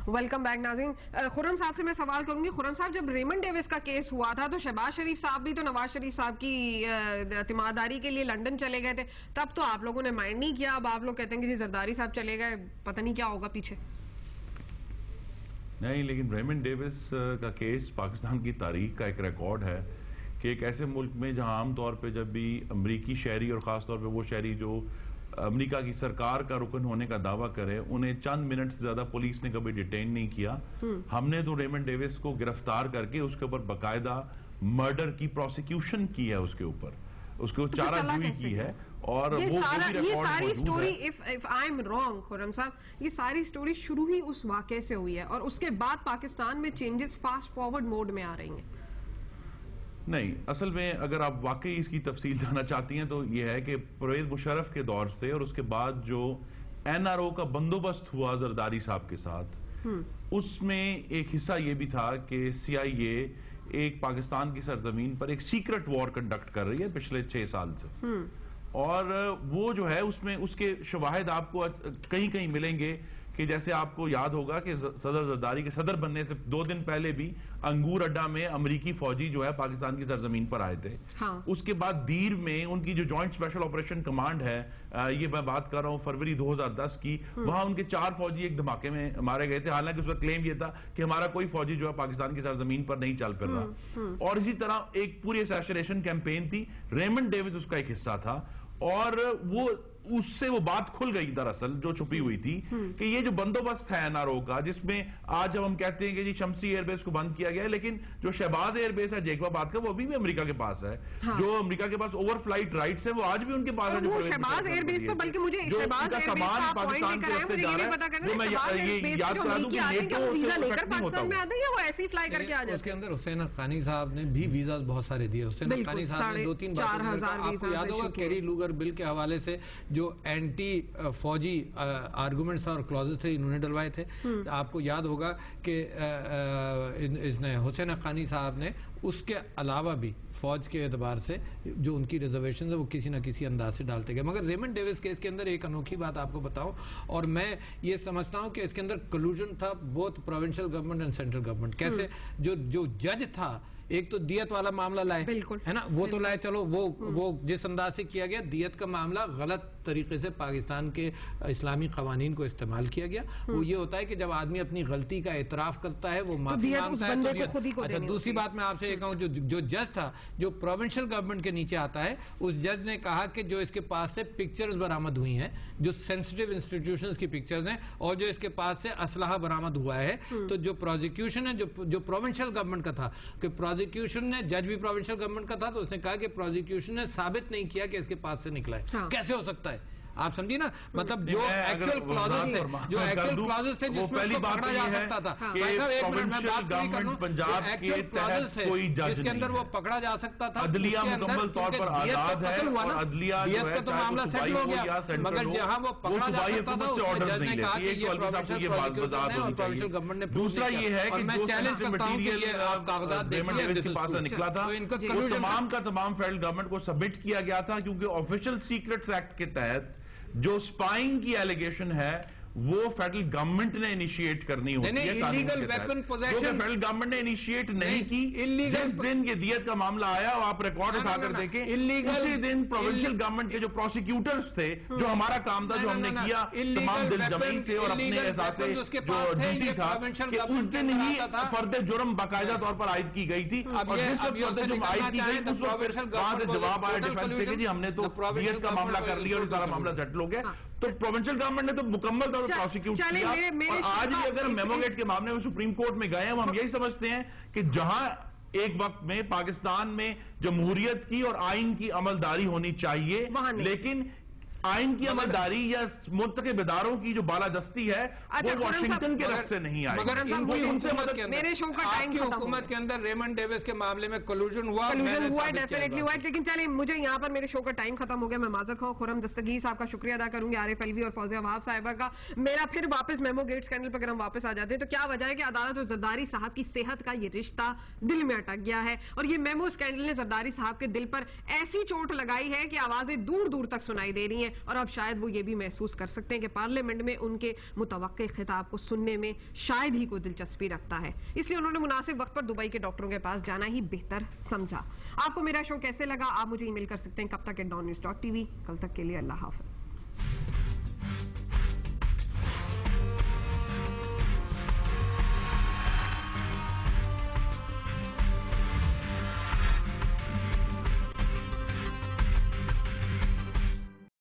Welcome back नाज़रीन। खुर्रम साहब से मैं सवाल करूंगी। खुर्रम साहब, जब रेमंड डेविस का केस हुआ था तो शहबाज शरीफ साहब भी तो नवाज शरीफ साहब की तिमारदारी के लिए लंदन चले गए थे, तब तो आप लोगों ने माइंड नहीं किया। अब आप लोग कहते हैं कि जी जरदारी साहब चले गए, पता नहीं क्या होगा पीछे। नहीं, लेकिन रेमंड डेविस का केस पाकिस्तान की तारीख का एक रिकॉर्ड है कि एक ऐसे मुल्क में जहां आमतौर पे जब भी अमरीकी शहरी और ख़ासतौर पे वो शहरी जो अमेरिका की सरकार का रुकन होने का दावा करे, उन्हें चंद मिनट से ज्यादा पुलिस ने कभी डिटेन नहीं किया। हमने तो रेमंड डेविस को गिरफ्तार करके उसके ऊपर बाकायदा मर्डर की प्रोसिक्यूशन की है, उसको चाराजोई की है। और ये सारी story, if I am wrong Khurram साहब, ये सारी स्टोरी शुरू ही उस वाकये से हुई है और उसके बाद पाकिस्तान में चेंजेस फास्ट फॉरवर्ड मोड में आ रही हैं। नहीं, असल में अगर आप वाकई इसकी तफसील जानना चाहती हैं तो यह है कि परवेज मुशर्रफ के दौर से और उसके बाद जो NRO का बंदोबस्त हुआ जरदारी साहब के साथ, उसमें एक हिस्सा यह भी था कि CIA एक पाकिस्तान की सरजमीन पर एक सीक्रेट वॉर कंडक्ट कर रही है पिछले 6 साल से। और वो जो है उसमें उसके शवाहिद आपको कहीं कहीं मिलेंगे कि जैसे आपको याद होगा कि सदर जरदारी के सदर बनने से 2 दिन पहले भी अंगूर अड्डा में अमरीकी फौजी जो है पाकिस्तान की सरजमीन पर आए थे। हाँ। उसके बाद दीर में उनकी जो जॉइंट स्पेशल ऑपरेशन कमांड है, ये मैं बात कर रहा हूं फरवरी 2010 की, वहां उनके 4 फौजी एक धमाके में मारे गए थे। हालांकि उसका क्लेम ये था कि हमारा कोई फौजी जो है पाकिस्तान की सरजमीन पर नहीं चल फिर रहा। और इसी तरह एक पूरी असैसिनेशन कैंपेन थी, रेमंड डेविस उसका एक हिस्सा था। और वो उससे वो बात खुल गई दरअसल जो छुपी हुई थी कि ये जो बंदोबस्त है NRO का, जिसमें आज जब हम कहते हैं कि जी शमसी एयरबेस को बंद किया गया है, लेकिन जो शहबाज एयरबेस है जैकबाबाद का, वो अभी भी अमेरिका के पास है। हाँ। जो अमेरिका के पास ओवरफ्लाइट राइट्स है वो आज भी उनके पास है। वो शहबाज एयरबेस तो बल्कि मुझे शहबाज सामान पाकिस्तान के रास्ते जा रहा है, जो मैं ये याद करा दूं कि नेटो वीजा लेकर पाकिस्तान में आते हैं, वो ऐसे ही फ्लाई करके आ जाते हैं। उसके अंदर हुसैन हक्कानी साहब ने भी वीजा बहुत सारे दिए। हुसैन हक्कानी साहब ने 2-3 बार, आपको याद होगा कैरी लूगर बिल के हवाले से जो एंटी फौजी आर्गुमेंट्स और क्लॉजेस थे इन्होंने डलवाए थे। आपको याद होगा कि इसने हुसैन हक्कानी साहब ने उसके अलावा भी फौज के एतबार से जो उनकी रिजर्वेशन है वो किसी ना किसी अंदाज से डालते गए। मगर रेमंड डेविस केस के अंदर एक अनोखी बात आपको बताऊं, और मैं ये समझता हूं कि इसके अंदर कलूजन था both provincial government and central government. कैसे? जो जज था, एक तो दियत वाला मामला लाए, है ना, वो तो लाए, चलो वो जिस अंदाज से किया गया, दियत का मामला गलत तरीके से पाकिस्तान के इस्लामी कवानीन को इस्तेमाल किया गया। वो ये होता है कि जब आदमी अपनी गलती का एतराफ करता है, वो माफी मांगता है तो अच्छा। दूसरी बात मैं आपसे ये कहूं, जो जज था जो प्रोविंशियल गवर्नमेंट के नीचे आता है, उस जज ने कहा कि जो इसके पास से पिक्चर्स बरामद हुई हैं, जो सेंसिटिव इंस्टीट्यूशंस की पिक्चर्स हैं, और जो इसके पास से असलहा बरामद हुआ है, तो जो प्रोसिक्यूशन है जो प्रोविंशियल गवर्नमेंट का था, कि प्रोसिक्यूशन ने, जज भी प्रोविंशियल गवर्नमेंट का था, तो उसने कहा कि प्रोसिक्यूशन ने साबित नहीं किया कि इसके पास से निकला है। हाँ। कैसे हो सकता है? आप समझिए ना, मतलब जो एक्चुअल क्लॉजेस थे जिसमें उसको पकड़ा जा सकता था, एक मिनट मैं बात पूरी कर लूं, एक्चुअल क्लॉजेस थे जिसके अंदर वो पकड़ा जा सकता था, अदलिया मुकम्मल तौर पर आजाद है और अदलिया दियत का तो मामला सेटल हो गया, मगर जहां वो पकड़ा जा सकता था उसमें जज ने कहा कि ये प्रोविंशियल प्रोसिक्यूशन है और प्रोविंशियल गवर्नमेंट ने। दूसरा ये है कि मैं चैलेंज करता हूं कि ये आप कागजात देखिए के पास निकला था, वो तमाम का तमाम फेडरल गवर्नमेंट को सबमिट किया गया था, क्योंकि ऑफिशियल सीक्रेट्स एक्ट के तहत जो स्पाइंग की एलिगेशन है वो फेडरल गवर्नमेंट ने इनिशिएट करनी होती है। Illegal weapon possession federal government ने इनिशिएट नहीं की। जिस दिन ये दियत का मामला आया, आप रिकॉर्ड उठाकर देखें, उसी दिन प्रोविंशियल गवर्नमेंट के जो प्रोसिक्यूटर्स थे, जो हमारा काम था, जो हमने किया तमाम दिलजमी से और अपने एहसास से जो ड्यूटी था, उस दिन ही फर्द जुर्म बाकायदा तौर पर आयद की गई थी। और जिस वक्त फर्द जुर्म आयद की गई, उस वक्त वहां से जवाब आया डिफेंस से कि जी हमने तो दियत का मामला कर लिया और सारा मामला सेटल हो गया। तो प्रोविंशियल गवर्नमेंट ने तो मुकम्मल तौर पर प्रोसिक्यूट किया। और आज भी अगर मेमोगेट के मामले में सुप्रीम कोर्ट में गए हैं, हम यही समझते हैं कि जहां एक वक्त में पाकिस्तान में जमहूरियत की और आइन की अमलदारी होनी चाहिए, लेकिन आइन की अमलदारी या मुतक़िब इदारों की जो बालादस्ती है वो वाशिंगटन के रफ से नहीं आई। मगर उनसे मदद, मेरे शो का टाइम खत्म, हुकूमत के अंदर रेमंड डेविस के मामले में कलूजन हुआ, डेफिनेटली हुआ। लेकिन चलिए, मुझे यहाँ पर मेरे शो का टाइम खत्म हो गया, मैं माज़रत खां खुर्रम दस्तगीर साहब का शुक्रिया अदा करूंगी, आरिफ अलवी और फौजिया वहाब साहिबा का। मेरा फिर वापस मेमो गेट स्कैंडल पर अगर हम वापस आ जाते हैं तो क्या वजह है कि अदालत और जरदारी साहब की सेहत का ये रिश्ता दिल में अटक गया है, और ये मेमो स्कैंडल ने जरदारी साहब के दिल पर ऐसी चोट लगाई है कि आवाजें दूर दूर तक सुनाई दे रही है। हैं और अब शायद वो ये भी महसूस कर सकते हैं कि पार्लियामेंट में उनके मुतवक्के खिताब को सुनने में शायद ही कोई दिलचस्पी रखता है, इसलिए उन्होंने मुनासिब वक्त पर दुबई के डॉक्टरों के पास जाना ही बेहतर समझा। आपको मेरा शो कैसे लगा आप मुझे ईमेल कर सकते हैं कब तक@dawnnews.tv। कल तक के लिए अल्लाह हाफिज।